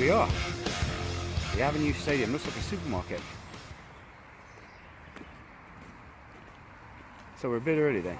we are. The Avenue Stadium looks like a supermarket. So we're a bit early then.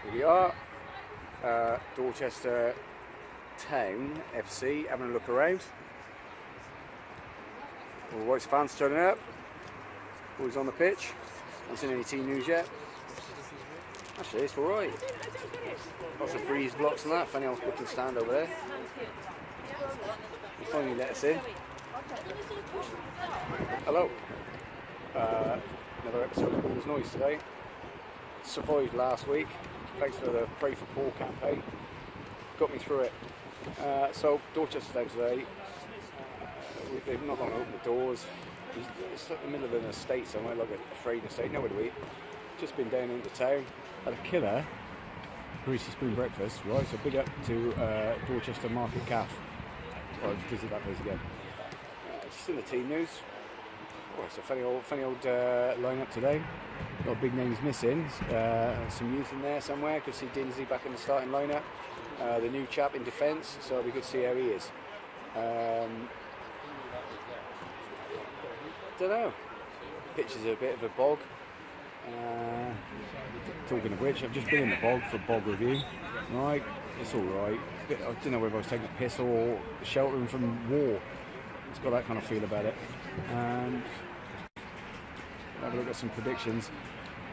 Here we are, Dorchester Town FC, having a look around. All the Whites fans turning up. Boys on the pitch. Haven't seen any team news yet. Actually, it's alright. Lots of breeze blocks and that. Funny old booking stand over there. They finally let us in. Hello. Another episode of Balls Noise today. Survived last week. Thanks for the Pray for Paul campaign. Got me through it. So Dorchester Town today. They've not long opened the doors. It's like the middle of an estate somewhere, like a trade estate. Nowhere to eat. Just been down into town. Had a killer greasy spoon breakfast, right? So big up to Dorchester Market Cafe. I'll visit that place again. Just in the team news. Oh, it's a funny old lineup today. A lot of big names missing. Some youth in there somewhere. Could see Dinsey back in the starting lineup. The new chap in defence, so we could see how he is. Don't know. Pitch is a bit of a bog. Talking of which, I've just been in the bog for bog review. Right, it's all right. I don't know whether I was taking a piss or sheltering from war. It's got that kind of feel about it. Have a look at some predictions.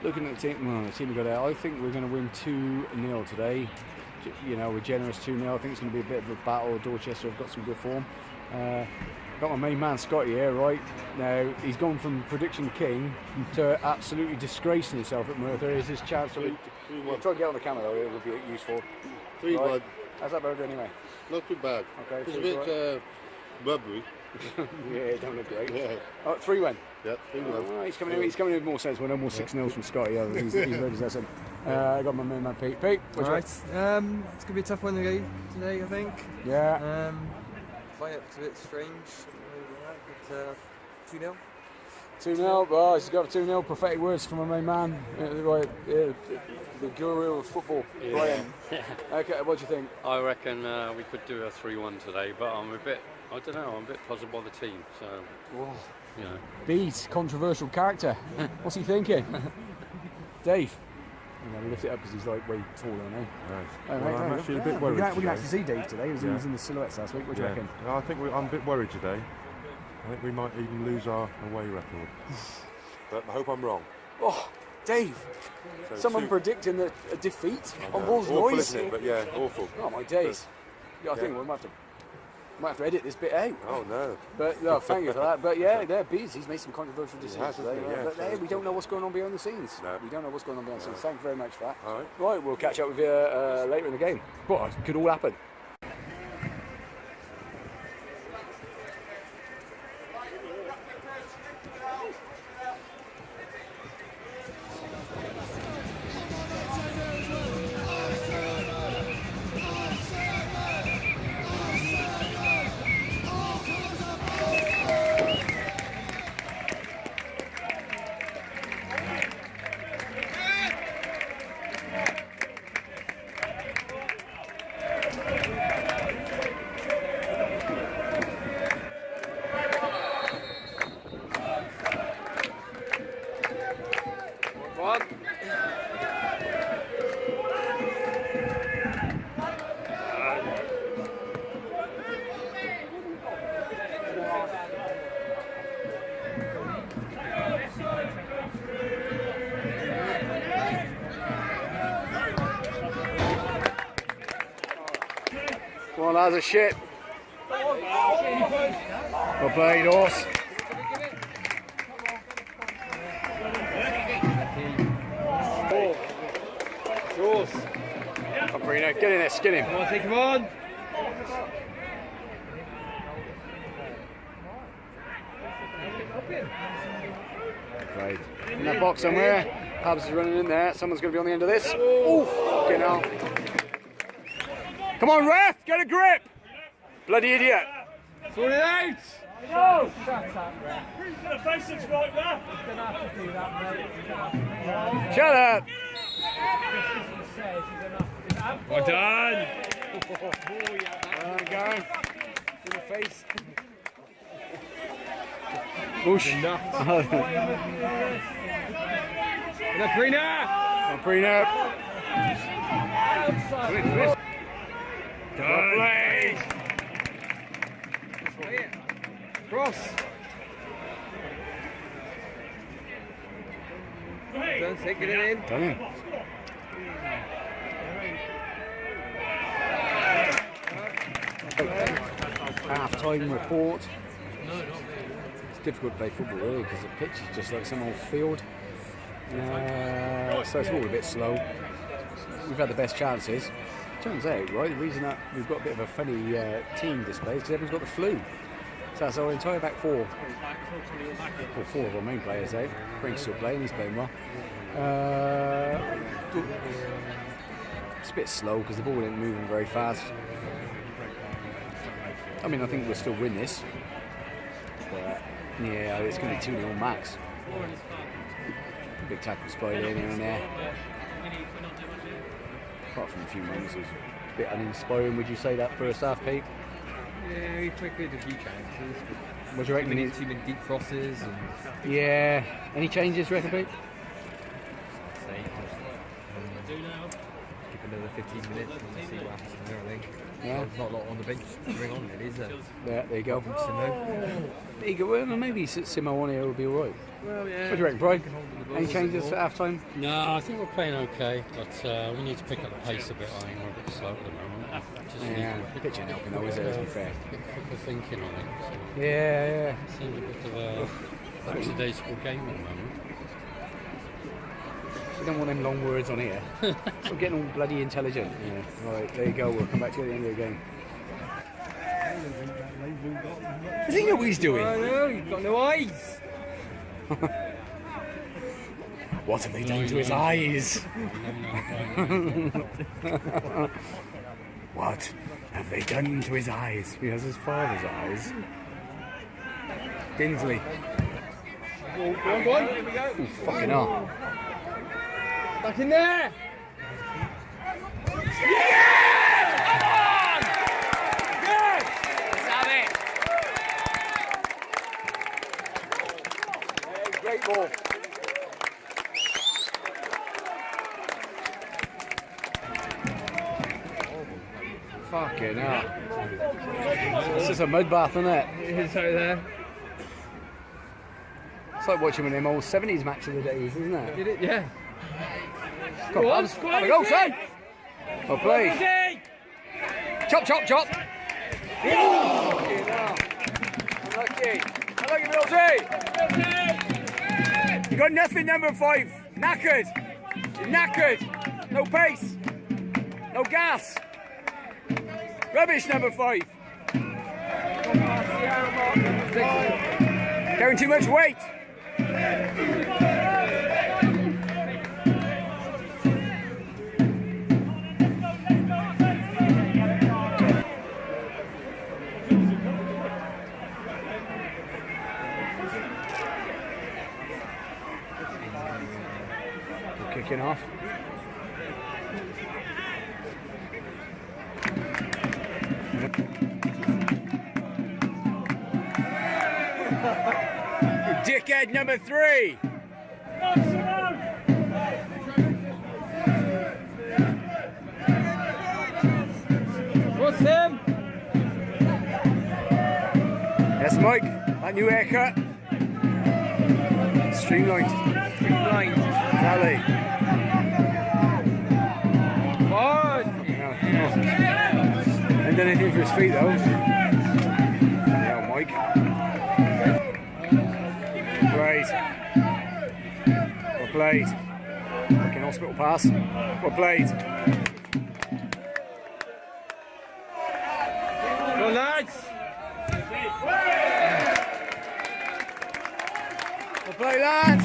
Looking at the team we got out, I think we're going to win 2-0 today. You know, we're generous 2-0. I think it's going to be a bit of a battle. Dorchester have got some good form. Got my main man Scotty here, right? Now, he's gone from prediction king to absolutely disgracing himself at Merthyr. Here's his chance to try and get on the camera though, it would be useful. 3-1. Right. How's that burger anyway? Not too bad. Okay, it's a bit rubbery. Yeah, it don't look great. Yeah. Oh, 3-1. Yeah, 3-1. Oh, he's coming in with more sense. Well, no more 6-0 from Scotty. Yeah, he's ready as I I got my main man Pete. Pete, what's right. It's going to be a tough one today, I think. Yeah. Lineup's a bit strange, but 2-0. 2-0, well, he's got 2-0 prophetic words from my main man, the guru of football, Brian. Yeah. Okay, what do you think? I reckon we could do a 3-1 today, but I'm a bit puzzled by the team, so, you know. Beat, controversial character. What's he thinking? Dave? I'm going to lift it up because he's like way taller than me. Right. Well, I'm actually a bit worried. We didn't actually see Dave today. He was in the silhouettes last week. What do you reckon? I think I'm a bit worried today. I think we might even lose our away record. But I hope I'm wrong. Oh, Dave! So Someone predicting a defeat on Balls Awful, Noise. isn't it? But yeah, awful. Oh my days! Yeah, I think we might have to edit this bit out. Oh no! But no, thank you for that. But yeah, Bees, he's made some controversial decisions today. But hey, we don't know what's going on behind the scenes. No. We don't know what's going on behind the scenes. Thank you very much for that. All right. Right, we'll catch up with you later in the game. But it could all happen. Come on, lads, a shit. Well played, horse. Horse. Come on, Bruno, get in there, skin him. Come on, take him on! Played. In that box somewhere. Pabs is running in there. Someone's going to be on the end of this. Oh, fucking hell. Come on, ref, get a grip! Bloody idiot! Sort it out! No! Shut up, ref. Who's going to face this right there? He's going to have to do that, mate. Shut up! He says he's going to have to do that. Well done! Going. In the face. Bush. Prina! Prina. Play! Cross! Don't take it in. Done. Half-time report. It's difficult to play football really because the pitch is just like some old field. So it's all a bit slow. We've had the best chances. Turns out, right, the reason that we've got a bit of a funny team display is because everyone's got the flu. So that's our entire back four. Well, four of our main players out. Frank's still playing, he's playing well. It's a bit slow because the ball isn't moving very fast. I mean, I think we'll still win this. But yeah, it's going to be 2-0 max. Big tackles fired in here and there. Apart from a few moments, it was a bit uninspiring. Would you say that first half, Pete? Yeah, we created a few chances. What do you reckon? Too many deep crosses. And Yeah. Any changes, reckon, Pete? say, give another 15 minutes and see what happens from there, I think. Yeah. There's not a lot on the bench to bring on, really, is there? Yeah, there you go. There you go. Well, maybe Simo on here will be all right. Well, yeah. What do you reckon, Brian? Any changes at half time? No, I think we're playing okay, but we need to pick up the pace a bit. I think we're a bit slow at the moment. Just Yeah, need a pitch ain't helping though, is it? Let's be fair. bit quicker thinking on it. So Yeah. it seems a bit of a lackadaisical game at the moment. We don't want them long words on here. I'm getting all bloody intelligent. Yeah. Right, there you go. We'll come back to you at the end of the game. Does he know what he's doing? I know, you've got no eyes. What have they done to his eyes? What have they done to his eyes? He has his father's eyes. Dinsley. Go on. Here we go. Oh, fucking hell. Back in there. Great ball. Fucking hell. This is a mud bath, isn't it? It's out there. It's like watching one of them old 70s match of the days, isn't it? Did it? Yeah. Come on, have a go, son! Well played. Chop, chop, chop! Oh, fucking hell. Unlucky. Unlucky, Milty! You got nothing, number 5. Knackered. You're knackered. No pace. No gas. Rubbish, number 5. Carrying too much weight. Kicking off. Dickhead number 3. What's him? Yes, Mike. That new haircut. Streamlined. Tally. Ain't done anything for his feet though. Yeah, Mike. Great. Well played. Fucking hospital pass. Well played. Go lads. Well played, lads.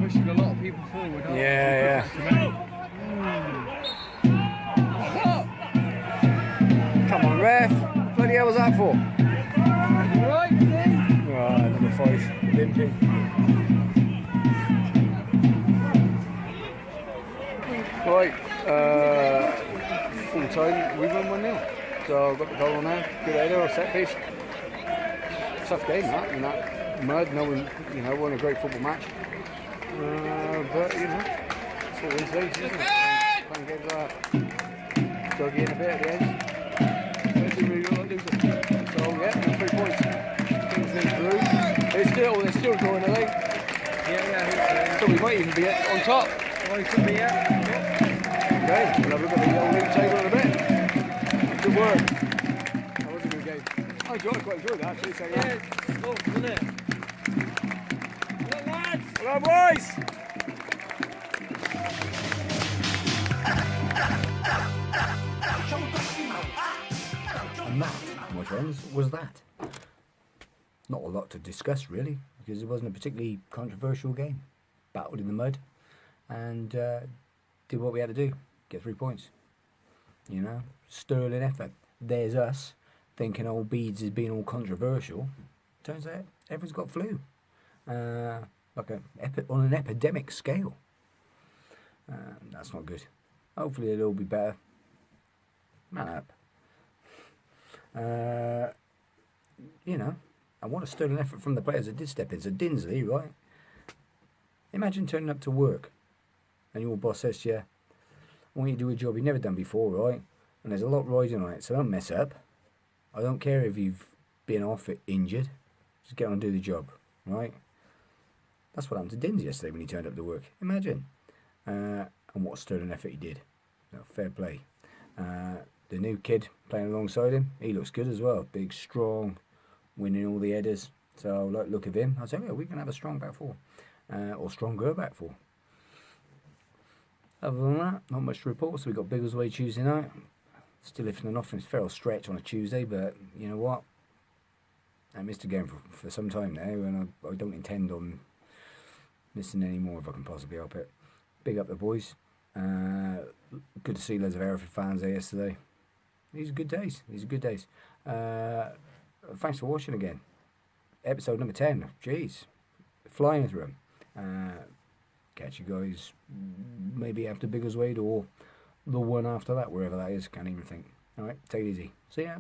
Pushing a lot of people forward, aren't they? Yeah. 5, limping. Right, full time, we won 1-0. So got the goal on there, good header or set piece. Tough game that, in that mud, no one, you know, won a great football match. But, you know, it's all these days, isn't it? Playing games like that. Dug in a bit at the end. But it didn't really look like losing. So, yeah, 3 points. Things in through. They're still drawing, are they? Yeah. So we might even be on top. Oh, he could be, yeah. Okay, we'll have a look at the old league table in a bit. Good work. That was a good game. I quite enjoyed that actually. So, Yeah, it's tough, isn't it? Well, lads! Well done, boys! And that, my friends, was that. Not a lot to discuss really, because it wasn't a particularly controversial game. Battled in the mud and did what we had to do, get 3 points. You know, sterling effort. There's us thinking old Beads has been all controversial. Turns out everyone's got flu, like on an epidemic scale. That's not good. Hopefully it'll all be better. Man up. You know, I want a sterling effort from the players that did step in. So Dinsley, right? Imagine turning up to work and your boss says to you, I want you to do a job you've never done before, right? And there's a lot riding on it, so don't mess up. I don't care if you've been off it injured. Just get on and do the job, right? That's what happened to Dins yesterday when he turned up to work. Imagine. And what a sterling effort he did. No, fair play. The new kid playing alongside him, he looks good as well. Big, strong, winning all the headers. So, like, look at him. I say, yeah, we can have a strong back four. Or stronger back four. Other than that, not much to report. So we got Biggleswade Tuesday night. Still lifting an offense, fair stretch on a Tuesday, but you know what? I missed a game for some time now, and I don't intend on missing any more if I can possibly help it. Big up the boys. Good to see loads of Hereford fans there yesterday. These are good days. Thanks for watching again. Episode number 10. Jeez. Flying through them. Catch you guys maybe after Biggleswade or the one after that, wherever that is. Can't even think. Alright, take it easy. See ya.